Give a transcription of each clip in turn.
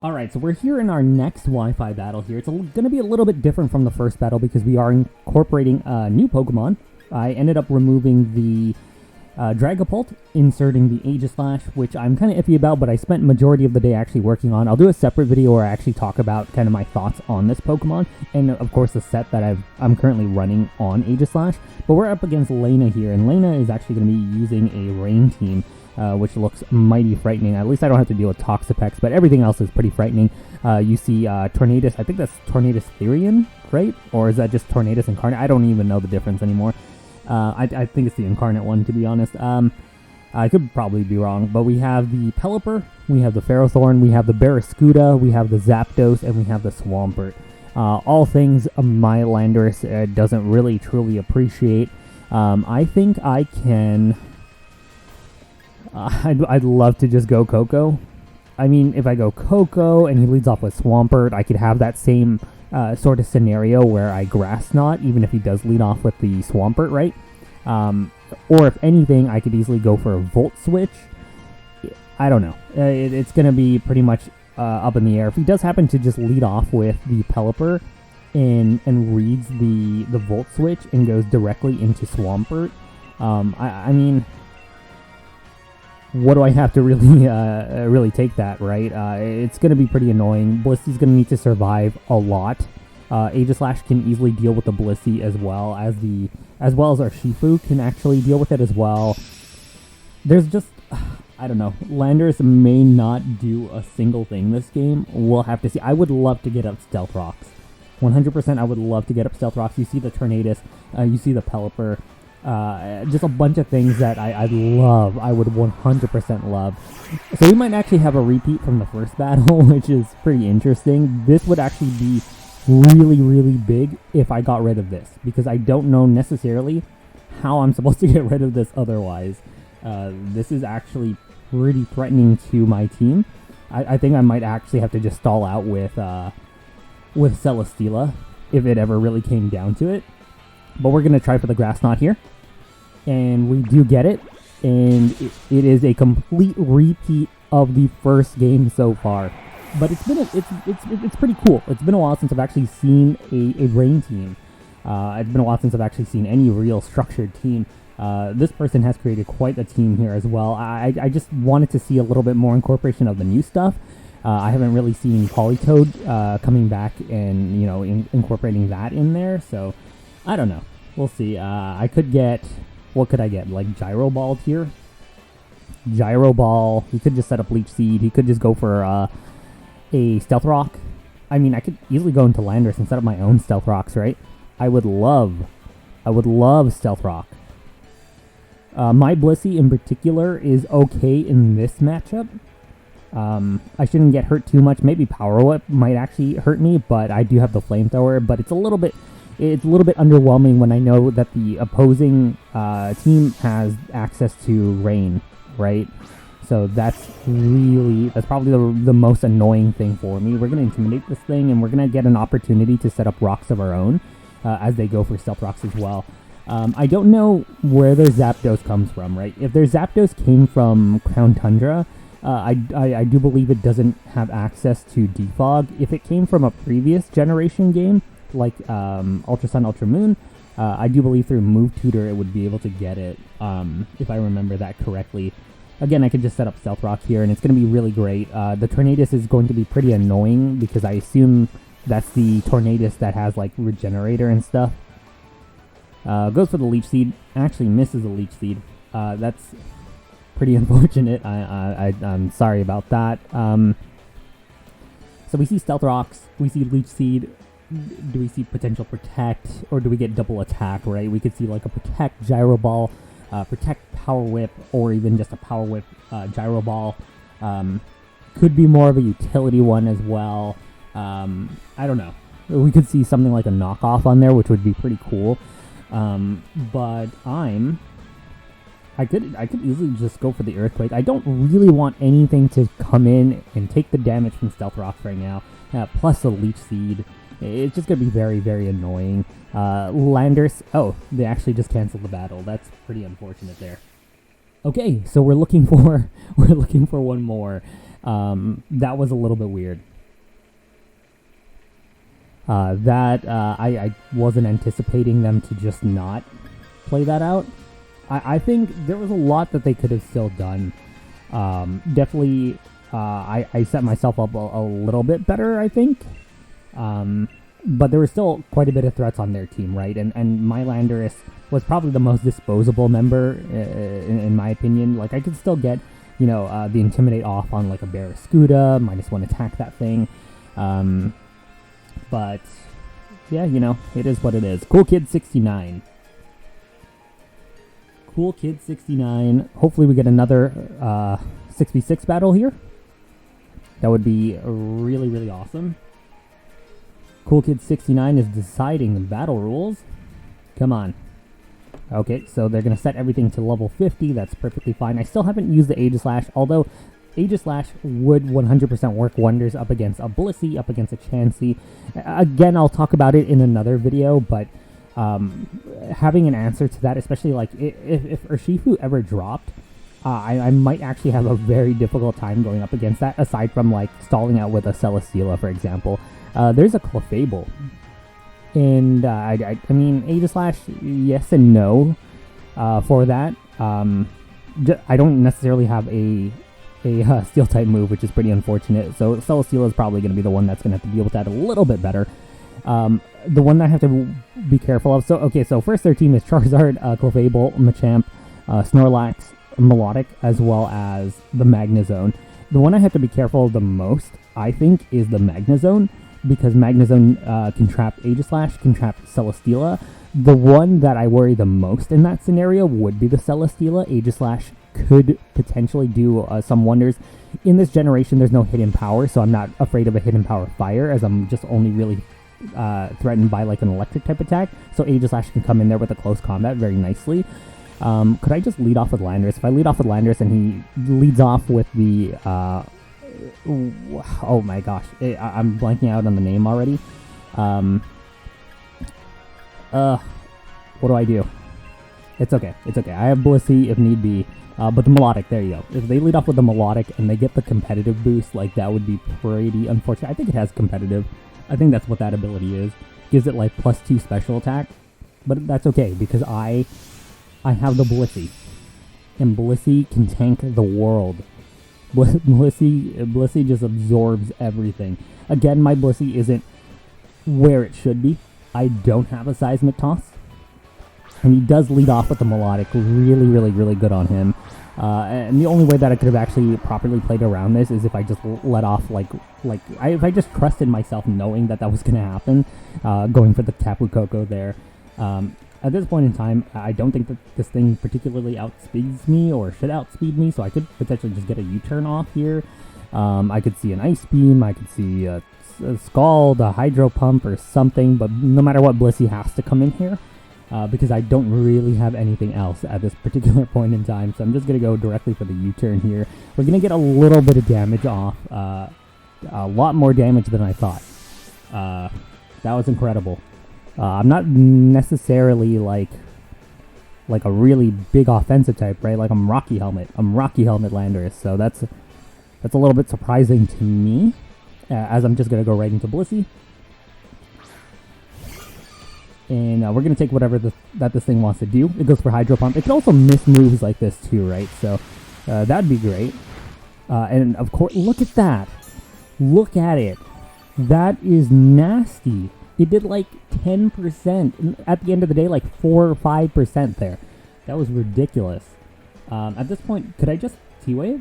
Alright, so we're here in our next Wi-Fi battle here. It's going to be a little bit different from the first battle because we are incorporating a new Pokemon. I ended up removing the Dragapult, inserting the Aegislash, which I'm kind of iffy about, but I spent majority of the day actually working on. I'll do a separate video where I actually talk about kind of my thoughts on this Pokemon, and of course the set that I'm currently running on Aegislash. But we're up against Lena here, and Lena is actually going to be using a Rain team. Which looks mighty frightening. At least I don't have to deal with Toxapex, but everything else is pretty frightening. You see Tornadus, I think that's Tornadus Therian, right? Or is that just Tornadus Incarnate? I don't even know the difference anymore. I think it's the Incarnate one, to be honest. I could probably be wrong, but we have the Pelipper, we have the Ferrothorn, we have the Barraskewda, we have the Zapdos, and we have the Swampert. All things my Landorus doesn't really truly appreciate. I think I can... I'd love to just go Coco. I mean, if I go Coco and he leads off with Swampert, I could have that same sort of scenario where I Grass Knot, even if he does lead off with the Swampert, right? Or if anything, I could easily go for a Volt Switch. I don't know. It's going to be pretty much up in the air. If he does happen to just lead off with the Pelipper and reads the Volt Switch and goes directly into Swampert, I mean... what do I have to really take that, right? It's going to be pretty annoying. Blissey's going to need to survive a lot. Aegislash can easily deal with the Blissey as well as our Shifu can actually deal with it as well. There's just, I don't know. Landorus may not do a single thing this game. We'll have to see. I would love to get up Stealth Rocks. 100% I would love to get up Stealth Rocks. You see the Tornadus, you see the Pelipper. Just a bunch of things that I'd love. I would 100% love. So we might actually have a repeat from the first battle, which is pretty interesting. This would actually be really, really big if I got rid of this, because I don't know necessarily how I'm supposed to get rid of this otherwise. This is actually pretty threatening to my team. I think I might actually have to just stall out with Celesteela if it ever really came down to it. But we're going to try for the Grass Knot here. And we do get it. And it is a complete repeat of the first game so far. But it's pretty cool. It's been a while since I've actually seen a Rain team. It's been a while since I've actually seen any real structured team. This person has created quite a team here as well. I just wanted to see a little bit more incorporation of the new stuff. I haven't really seen Polytoad coming back and, incorporating that in there. So... I don't know. We'll see. I could get... what could I get? Like Gyro Ball here? Gyro Ball. He could just set up Leech Seed. He could just go for a Stealth Rock. I mean, I could easily go into Landorus and set up my own Stealth Rocks, right? I would love Stealth Rock. My Blissey in particular is okay in this matchup. I shouldn't get hurt too much. Maybe Power Whip might actually hurt me, but I do have the Flamethrower. But it's a little bit underwhelming when I know that the opposing team has access to Rain, right? So that's probably the most annoying thing for me. We're going to intimidate this thing, and we're going to get an opportunity to set up rocks of our own as they go for Stealth Rocks as well. I don't know where their Zapdos comes from, right? If their Zapdos came from Crown Tundra, I do believe it doesn't have access to Defog. If it came from a previous generation game, like Ultra Sun, Ultra Moon, I do believe through Move Tutor it would be able to get it, if I remember that correctly. Again, I could just set up Stealth Rock here, and it's going to be really great. The Tornadus is going to be pretty annoying, because I assume that's the Tornadus that has, like, Regenerator and stuff. Goes for the Leech Seed, actually misses the Leech Seed. That's pretty unfortunate. I'm sorry about that. So we see Stealth Rocks, we see Leech Seed. Do we see potential Protect, or do we get double attack, right? We could see like a Protect Gyro Ball, Protect Power Whip, or even just a Power Whip Gyro Ball. Could be more of a utility one as well. I don't know. We could see something like a knockoff on there, which would be pretty cool. But I could easily just go for the Earthquake. I don't really want anything to come in and take the damage from Stealth Rocks right now. Plus the Leech Seed. It's just going to be very, very annoying. Landorus... oh, they actually just canceled the battle. That's pretty unfortunate there. Okay, so we're looking for one more. That was a little bit weird. I wasn't anticipating them to just not play that out. I think there was a lot that they could have still done. Definitely, I set myself up a little bit better, I think. But there was still quite a bit of threats on their team, right? And my Landorus was probably the most disposable member, in my opinion. Like, I could still get, the Intimidate off on, like, a Barraskewda, -1 attack that thing. But, yeah, it is what it is. Cool Kid 69. Cool Kid 69. Hopefully we get another 6v6 battle here. That would be really, really awesome. Cool Kid 69 is deciding the battle rules. Come on. Okay, so they're going to set everything to level 50. That's perfectly fine. I still haven't used the Aegislash, although Aegislash would 100% work wonders up against a Blissey, up against a Chansey. Again, I'll talk about it in another video, but having an answer to that, especially like if Urshifu ever dropped, I might actually have a very difficult time going up against that, aside from like stalling out with a Celesteela, for example. There's a Clefable. And I mean, Aegislash, yes and no for that. I don't necessarily have a Steel type move, which is pretty unfortunate. So Celesteela is probably going to be the one that's going to have to deal with that a little bit better. The one that I have to be careful of. So first their team is Charizard, Clefable, Machamp, Snorlax, Melodic, as well as the Magnezone. The one I have to be careful of the most, I think, is the Magnezone, because Magnezone can trap Aegislash, can trap Celesteela. The one that I worry the most in that scenario would be the Celesteela. Aegislash could potentially do some wonders. In this generation, there's no hidden power, so I'm not afraid of a hidden power fire, as I'm just only really threatened by like an electric type attack. So Aegislash can come in there with a close combat very nicely. Could I just lead off with Landorus? If I lead off with Landorus and he leads off with the... oh my gosh, I'm blanking out on the name already. What do I do? It's okay. I have Blissey if need be. But the Melodic, there you go. If they lead off with the Melodic and they get the competitive boost, like, that would be pretty unfortunate. I think it has competitive. I think that's what that ability is. Gives it like +2 special attack. But that's okay, because I have the Blissey. And Blissey can tank the world. Blissey just absorbs everything. Again, my Blissey isn't where it should be. I don't have a Seismic Toss. And he does lead off with the Melodic. Really, really, really good on him. And the only way that I could have actually properly played around this is if I just let off, if I just trusted myself knowing that was going to happen, going for the Tapu Koko there. At this point in time, I don't think that this thing particularly outspeeds me or should outspeed me, so I could potentially just get a U-turn off here. I could see an Ice Beam, I could see a Scald, a Hydro Pump, or something, but no matter what, Blissey has to come in here, because I don't really have anything else at this particular point in time, so I'm just going to go directly for the U-turn here. We're going to get a little bit of damage off, a lot more damage than I thought. That was incredible. I'm not necessarily like a really big offensive type, right? Like I'm Rocky Helmet Landorus, so that's a little bit surprising to me, as I'm just gonna go right into Blissey, and we're gonna take whatever that this thing wants to do. It goes for Hydro Pump. It can also miss moves like this too, right? So that'd be great. And of course, look at that! Look at it! That is nasty. It did like 10%. At the end of the day, like 4 or 5% there. That was ridiculous. At this point, could I just T-Wave?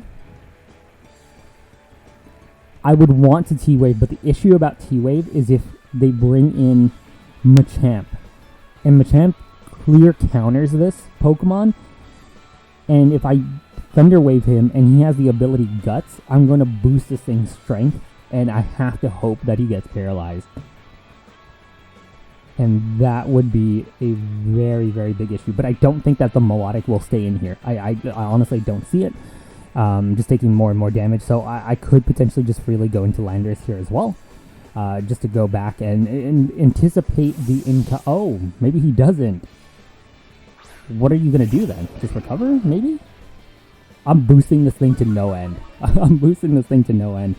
I would want to T-Wave, but the issue about T-Wave is if they bring in Machamp. And Machamp clear counters this Pokemon. And if I Thunder Wave him and he has the ability Guts, I'm going to boost this thing's strength. And I have to hope that he gets paralyzed. And that would be a very, very big issue. But I don't think that the Melodic will stay in here. I honestly don't see it. Just taking more and more damage. So I could potentially just freely go into Landorus here as well. Just to go back and anticipate the Oh, maybe he doesn't. What are you going to do then? Just recover, maybe? I'm boosting this thing to no end. I'm boosting this thing to no end.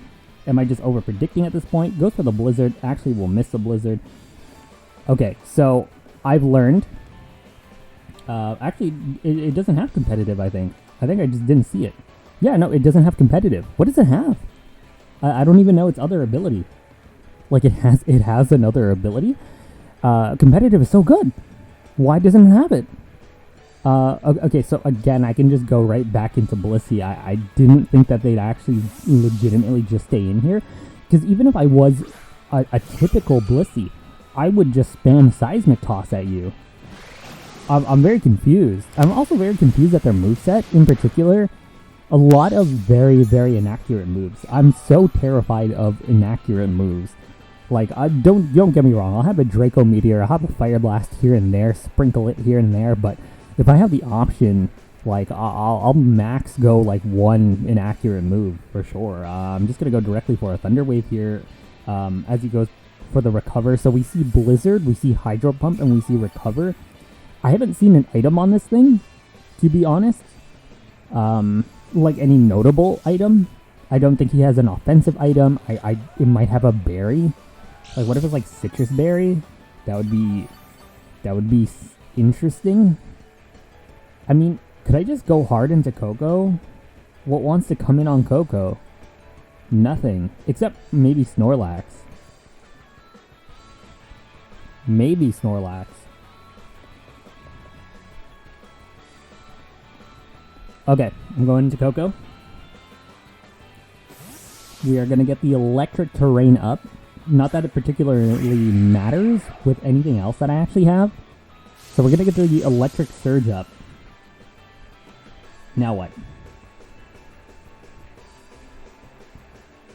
Am I just over predicting at this point? Goes for the blizzard. Actually, will miss the blizzard. Okay, so I've learned. Actually, it doesn't have competitive, I think. I just didn't see it. Yeah, no, it doesn't have competitive. What does it have? I don't even know its other ability. Like, it has another ability? Competitive is so good. Why doesn't it have it? Okay, so again, I can just go right back into Blissey. I didn't think that they'd actually legitimately just stay in here. Because even if I was a typical Blissey, I would just spam Seismic Toss at you. I'm very confused. I'm also very confused at their moveset in particular. A lot of very, very inaccurate moves. I'm so terrified of inaccurate moves. Like, don't get me wrong. I'll have a Draco Meteor. I'll have a Fire Blast here and there. Sprinkle it here and there. But if I have the option, like, I'll max go, like, one inaccurate move for sure. I'm just going to go directly for a Thunder Wave here as he goes for the Recover. So we see Blizzard, we see Hydro Pump, and we see Recover. I haven't seen an item on this thing, to be honest. Like any notable item. I don't think he has an offensive item. It might have a berry. Like, what if it's like Citrus Berry? That would be interesting. I mean, could I just go hard into Coco? What wants to come in on Coco? Nothing. Except maybe Snorlax. Maybe Snorlax. Okay, I'm going into Coco. We are going to get the Electric Terrain up. Not that it particularly matters with anything else that I actually have. So we're going to get the Electric Surge up. Now what?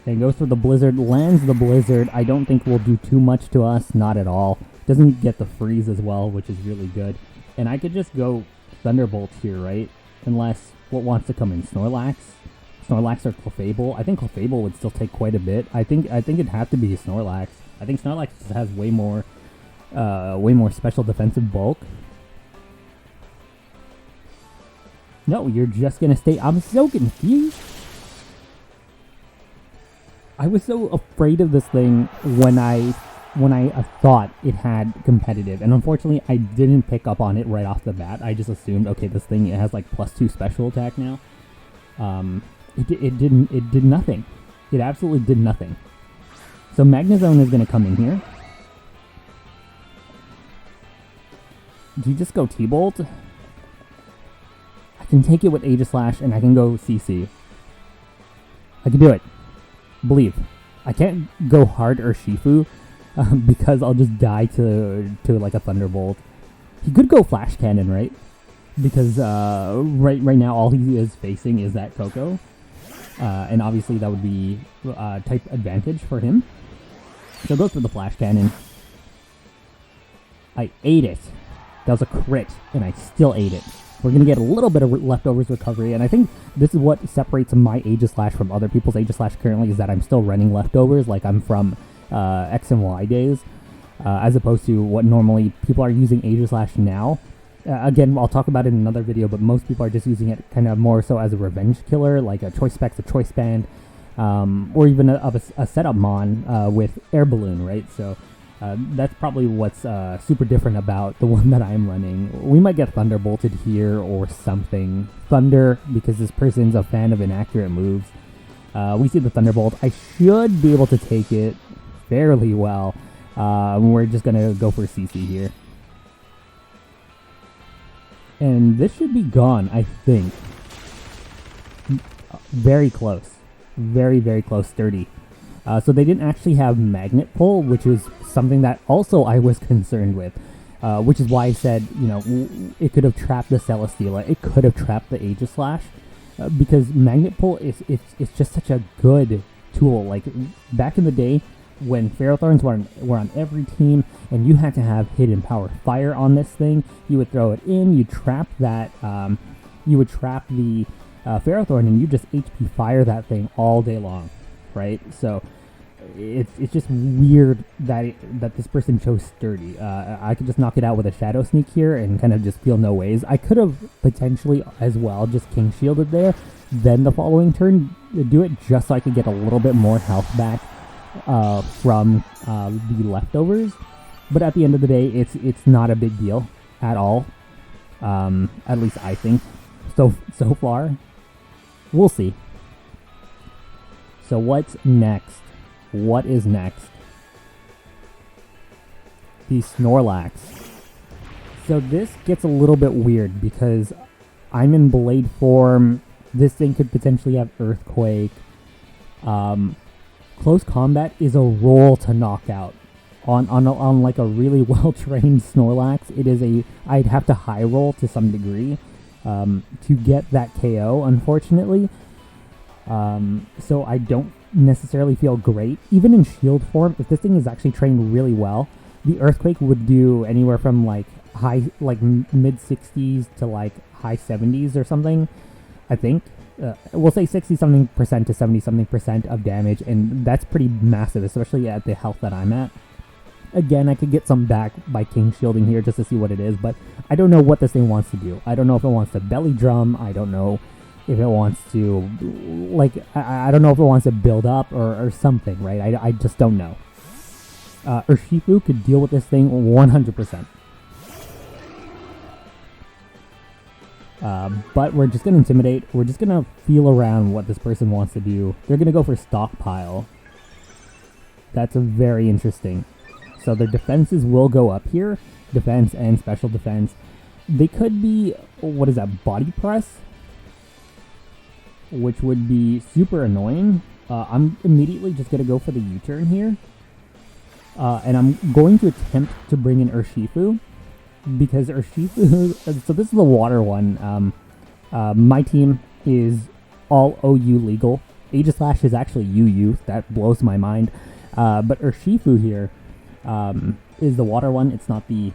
Then goes for the Blizzard, lands the Blizzard. I don't think will do too much to us, not at all. Doesn't get the freeze as well, which is really good. And I could just go Thunderbolt here, right? Unless, what wants to come in? Snorlax? Snorlax or Clefable? I think Clefable would still take quite a bit. I think it'd have to be Snorlax. I think Snorlax has way more special defensive bulk. No, you're just gonna stay. I'm so confused. I was so afraid of this thing when I thought it had competitive, and unfortunately I didn't pick up on it right off the bat. I just assumed, okay, this thing has like +2 special attack now. It did nothing. It absolutely did nothing. So Magnezone is gonna come in here. Do you just go T-Bolt? I can take it with Aegislash and I can go CC. I can do it. Believe. I can't go hard or Shifu because I'll just die to like a Thunderbolt. He could go Flash Cannon, right? Because right now all he is facing is that Coco. And obviously that would be type advantage for him. So go for the Flash Cannon. I ate it. That was a crit, and I still ate it. We're going to get a little bit of leftovers recovery, and I think this is what separates my Aegislash from other people's Aegislash currently, is that I'm still running leftovers, like I'm from X and Y days, as opposed to what normally people are using Aegislash now. Again, I'll talk about it in another video, but most people are just using it kind of more so as a revenge killer, like a Choice Specs, a Choice Band, or even a setup Mon with Air Balloon, right? So that's probably what's super different about the one that I'm running. We might get Thunderbolted here or something. Thunder, because this person's a fan of inaccurate moves. We see the Thunderbolt. I should be able to take it fairly well. We're just going to go for CC here. And this should be gone, I think. Very close. Very, very close. Sturdy. So they didn't actually have Magnet Pull, which was something that also I was concerned with. Which is why I said, you know, it could have trapped the Celesteela. It could have trapped the Aegislash. Because Magnet Pull is just such a good tool. Like, back in the day, when Ferrothorns were on every team, and you had to have Hidden Power Fire on this thing, you would throw it in, you trap that, you would trap the Ferrothorn, and you just HP fire that thing all day long, right? So it's just weird that this person chose Sturdy. I could just knock it out with a Shadow Sneak here and kind of just feel no ways. I could have potentially as well just King Shielded there, then the following turn do it just so I could get a little bit more health back from the leftovers. But at the end of the day, it's not a big deal at all. At least I think so far. We'll see. So what's next? What is next? The Snorlax. So this gets a little bit weird because I'm in Blade form. This thing could potentially have Earthquake. Close combat is a roll to knock out. On like a really well-trained Snorlax, I'd have to high roll to some degree to get that KO, unfortunately. So I don't necessarily feel great. Even in shield form, if this thing is actually trained really well, the Earthquake would do anywhere from like mid 60s to like high 70s or something, I think. We'll say 60-something% to 70-something% of damage, and that's pretty massive, especially at the health that I'm at. Again, I could get some back by King Shielding here just to see what it is, but I don't know what this thing wants to do. I don't know if it wants to belly drum. I don't know if it wants to, I don't know if it wants to build up or something, right? I just don't know. Urshifu could deal with this thing 100%. But we're just going to Intimidate. We're just going to feel around what this person wants to do. They're going to go for Stockpile. That's very interesting. So their defenses will go up here. Defense and special defense. They could be, what is that, Body Press? Which would be super annoying. I'm immediately just going to go for the U-turn here. And I'm going to attempt to bring in Urshifu. Because Urshifu, so this is the water one. My team is all OU legal. Aegislash is actually UU. That blows my mind. But Urshifu here is the water one. It's not the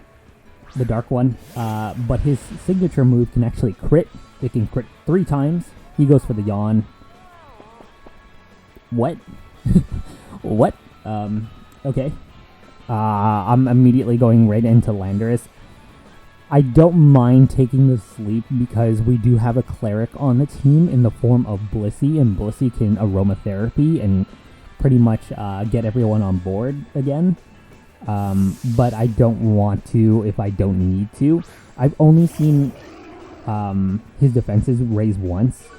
dark one. But his signature move can actually crit. It can crit 3 times. He goes for the yawn. What? What? Okay. I'm immediately going right into Landorus. I don't mind taking the sleep because we do have a cleric on the team in the form of Blissey, and Blissey can aromatherapy and pretty much get everyone on board again. But I don't want to if I don't need to. I've only seen his defenses raise once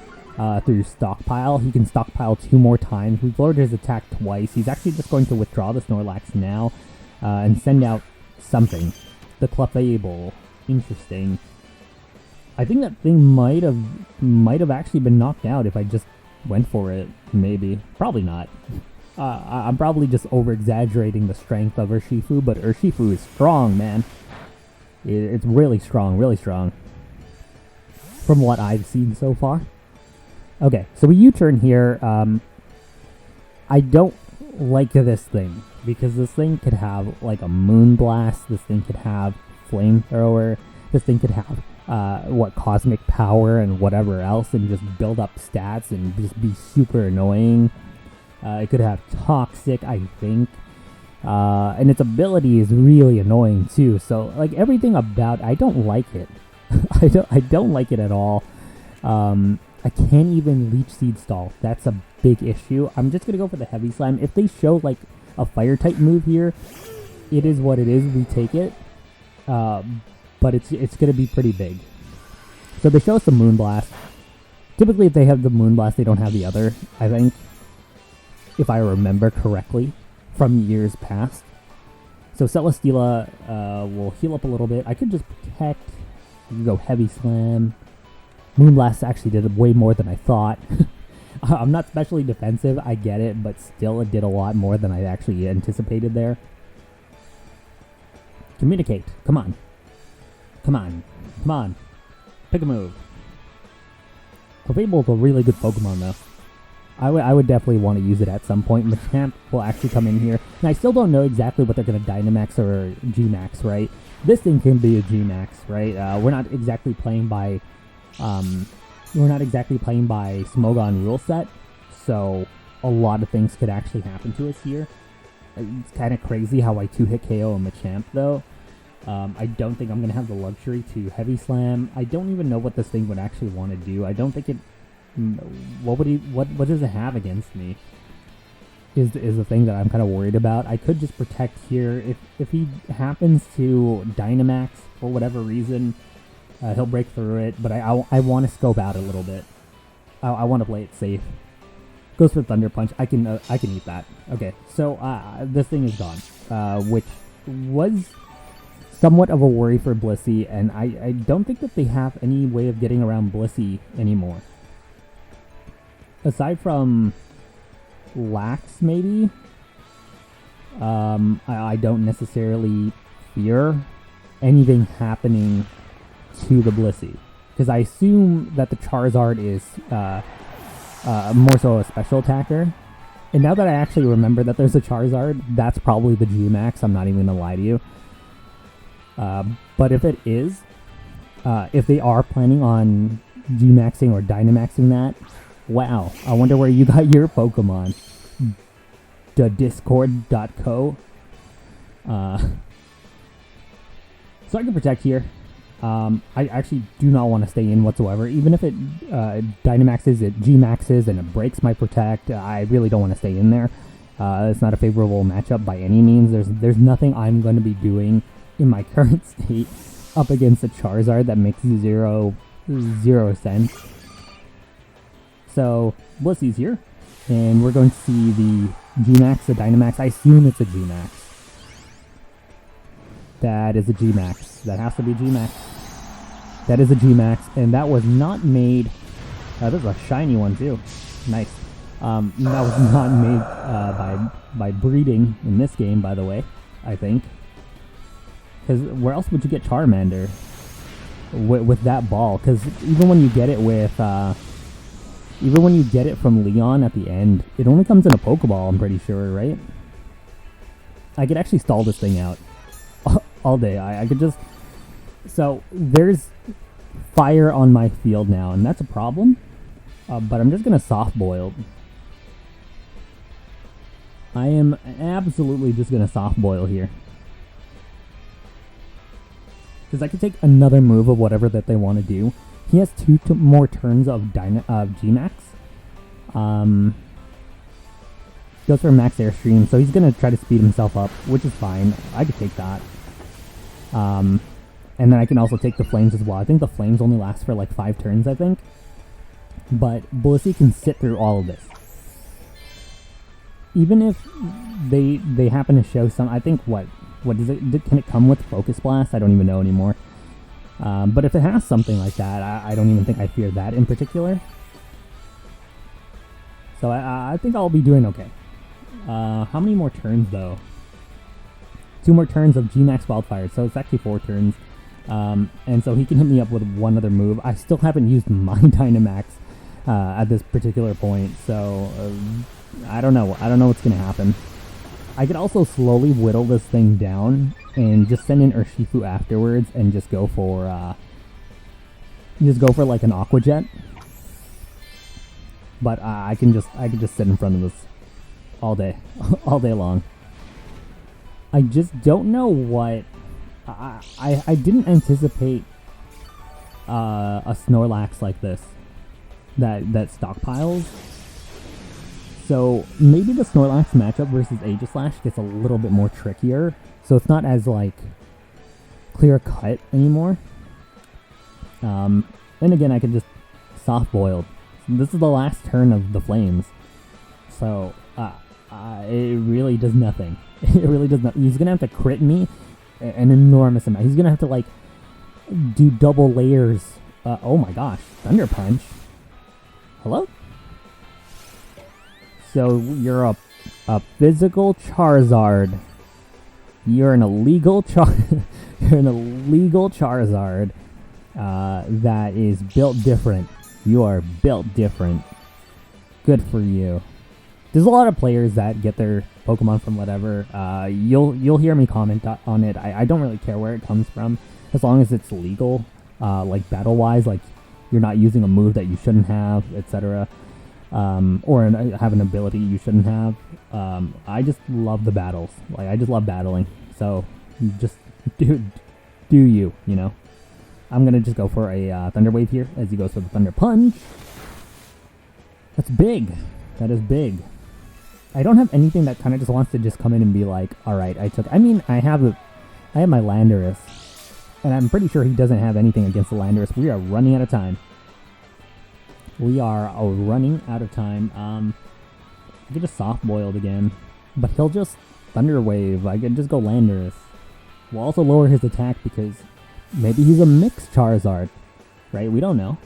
through Stockpile. He can Stockpile 2 more times. We've lowered his attack twice. He's actually just going to withdraw the Snorlax now and send out something. The Clefable. Interesting. I think that thing might have actually been knocked out if I just went for it. Maybe. Probably not. I'm probably just over-exaggerating the strength of Urshifu, but Urshifu is strong, man. It's really strong, really strong. From what I've seen so far. Okay, so we U-turn here. I don't like this thing, because this thing could have, like, a Moonblast. This thing could have Flamethrower. This thing could have, Cosmic Power and whatever else, and just build up stats and just be super annoying. It could have Toxic, I think. And its ability is really annoying too. So like everything about I don't like it. I don't like it at all. I can't even Leech Seed Stall. That's a big issue. I'm just gonna go for the Heavy Slam. If they show like a fire type move here, it is what it is. We take it. But it's gonna be pretty big. So they show us the Moonblast. Typically, if they have the Moonblast, they don't have the other, I think. If I remember correctly from years past. So Celesteela will heal up a little bit. I could just protect. I could go Heavy Slam. Moonblast actually did way more than I thought. I'm not specially defensive, I get it, but still it did a lot more than I actually anticipated there. Communicate. Come on. Come on. Come on. Pick a move. Clefable is a really good Pokemon, though. I would definitely want to use it at some point. Machamp will actually come in here. And I still don't know exactly what they're going to Dynamax or G-Max, right? This thing can be a G-Max, right? We're not exactly playing by... Smogon rule set. So a lot of things could actually happen to us here. It's kind of crazy how I 2-hit KO a Machamp, though. I don't think I'm going to have the luxury to Heavy Slam. I don't even know what this thing would actually want to do. I don't think it... What does it have against me? Is the thing that I'm kind of worried about. I could just protect here. If he happens to Dynamax for whatever reason, he'll break through it. But I want to scope out a little bit. I want to play it safe. Goes for Thunder Punch. I can eat that. Okay, so this thing is gone, which was somewhat of a worry for Blissey, and I don't think that they have any way of getting around Blissey anymore. Aside from Lax, maybe? I don't necessarily fear anything happening to the Blissey, because I assume that the Charizard is more so a special attacker. And now that I actually remember that there's a Charizard, that's probably the G-Max, I'm not even gonna lie to you. But if it is, if they are planning on G-Maxing or Dynamaxing that, wow, I wonder where you got your Pokemon. The Discord.co. So I can protect here. I actually do not want to stay in whatsoever. Even if it Dynamaxes, it G-Maxes, and it breaks my protect, I really don't want to stay in there. It's not a favorable matchup by any means. There's nothing I'm going to be doing in my current state up against a Charizard that makes zero sense. So, Blissey's here, and we're going to see the G-Max, the Dynamax. I assume it's a G-Max. That is a G-Max. That has to be a G-Max. That is a G-Max, and that was not made... this is a shiny one, too. Nice. That was not made by breeding in this game, by the way, I think. Because where else would you get Charmander with that ball? Because even when you get it with... even when you get it from Leon at the end, it only comes in a Pokeball, I'm pretty sure, right? I could actually stall this thing out all day. I could just... So, there's fire on my field now, and that's a problem. But I'm just going to soft boil. I am absolutely just going to soft boil here. Because I could take another move of whatever that they want to do. He has two more turns of G-Max. Goes for Max Airstream, so he's going to try to speed himself up, which is fine. I could take that. And then I can also take the Flames as well. I think the Flames only last for like 5 turns, I think. But Blissey can sit through all of this. Even if they happen to show some... I think what does it... Can it come with Focus Blast? I don't even know anymore. But if it has something like that, I don't even think I fear that in particular. So I think I'll be doing okay. How many more turns, though? 2 more turns of G-Max Wildfire, so it's actually 4 turns. And so he can hit me up with one other move. I still haven't used my Dynamax at this particular point, so I don't know. I don't know what's going to happen. I could also slowly whittle this thing down and just send in Urshifu afterwards and just go for like an Aqua Jet. But I can just sit in front of this all day, all day long. I just don't know what I didn't anticipate a Snorlax like this that stockpiles. So maybe the Snorlax matchup versus Aegislash gets a little bit more trickier. So it's not as like clear cut anymore. And again, I can just soft boil. This is the last turn of the Flames. So it really does nothing. It really does nothing. He's gonna have to crit me an enormous amount. He's gonna have to like do double layers. Oh my gosh, Thunder Punch. Hello? So you're a physical Charizard. You're an illegal you're an illegal Charizard that is built different. You are built different. Good for you. There's a lot of players that get their Pokemon from whatever. You'll hear me comment on it. I don't really care where it comes from, as long as it's legal, like battle-wise, like you're not using a move that you shouldn't have, etc. have an ability you shouldn't have. I just love the battles. Like, I just love battling. So, just do you, you know? I'm gonna just go for a Thunder Wave here as he goes for the Thunder Punch. That's big. That is big. I don't have anything that kind of just wants to just come in and be like, alright, I have my Landorus. And I'm pretty sure he doesn't have anything against the Landorus. We are running out of time. We are running out of time. I could just soft boiled again. But he'll just Thunder Wave. I could just go Landorus. We'll also lower his attack because maybe he's a mixed Charizard. Right? We don't know.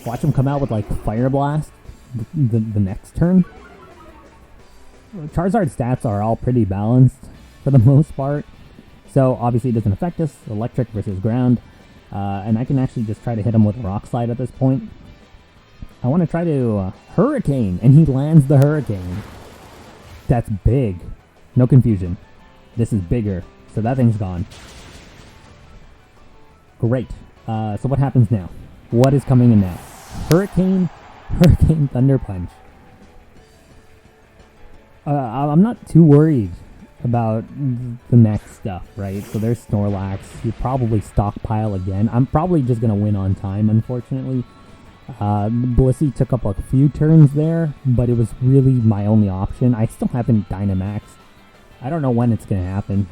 Watch him come out with like Fire Blast the next turn. Charizard stats are all pretty balanced for the most part. So obviously it doesn't affect us. Electric versus ground. And I can actually just try to hit him with Rock Slide at this point. I want to try to Hurricane, and he lands the Hurricane. That's big. No confusion. This is bigger. So that thing's gone. Great. So what happens now? What is coming in now? Hurricane, Thunder Punch. I'm not too worried about the next stuff, right? So there's Snorlax. You probably stockpile again. I'm probably just going to win on time, unfortunately. Blissey took up like a few turns there, but it was really my only option. I still haven't Dynamaxed. I don't know when it's going to happen.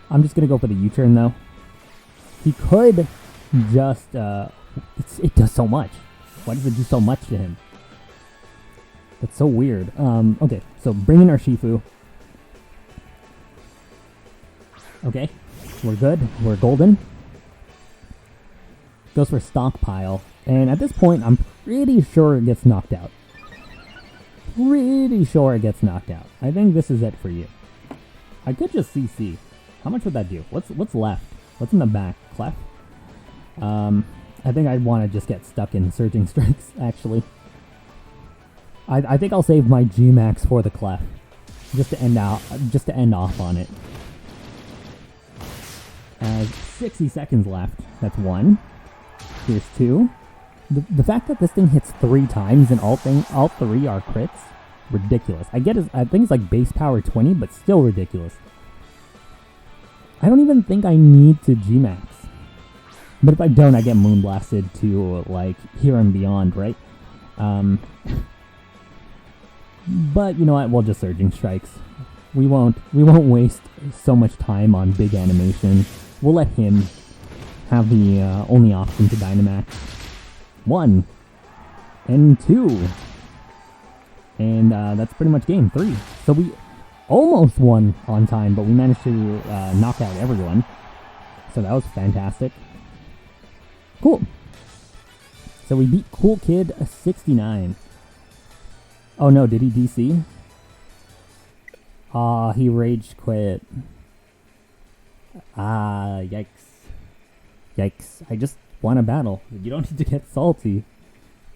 I'm just going to go for the U-turn, though. He could just... it does so much. Why does it do so much to him? That's so weird. Okay, so bring in our Shifu. Okay, we're good. We're golden. Goes for Stockpile. And at this point, I'm pretty sure it gets knocked out. Pretty sure it gets knocked out. I think this is it for you. I could just CC. How much would that do? What's left? What's in the back? Clef? I think I'd want to just get stuck in Surging Strikes, actually. I think I'll save my G-Max for the Clef. Just to end off on it. 60 seconds left. That's one. Here's two. The fact that this thing hits 3 times and all 3 are crits, ridiculous. I think it's like base power 20, but still ridiculous. I don't even think I need to G-Max. But if I don't, I get Moonblasted to like here and beyond, right? But you know what? We'll just Surging Strikes. We won't waste so much time on big animation. We'll let him have the only option to Dynamax. 1 and 2. And that's pretty much game 3. So we almost won on time, but we managed to knock out everyone. So that was fantastic. Cool. So we beat Cool Kid 69. Oh no, did he DC? Ah, he rage quit. Ah, yikes. Yikes. I just won a battle. You don't need to get salty.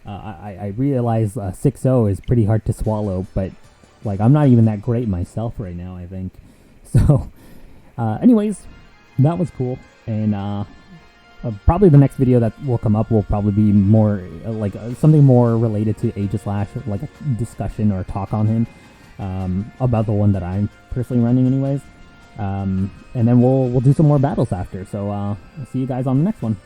I realize 6-0 is pretty hard to swallow, but like I'm not even that great myself right now, I think. So, anyways, that was cool. And probably the next video that will come up will probably be more something more related to Aegislash, like a discussion or talk on him about the one that I'm personally running, anyways. And then we'll do some more battles after. So I'll see you guys on the next one.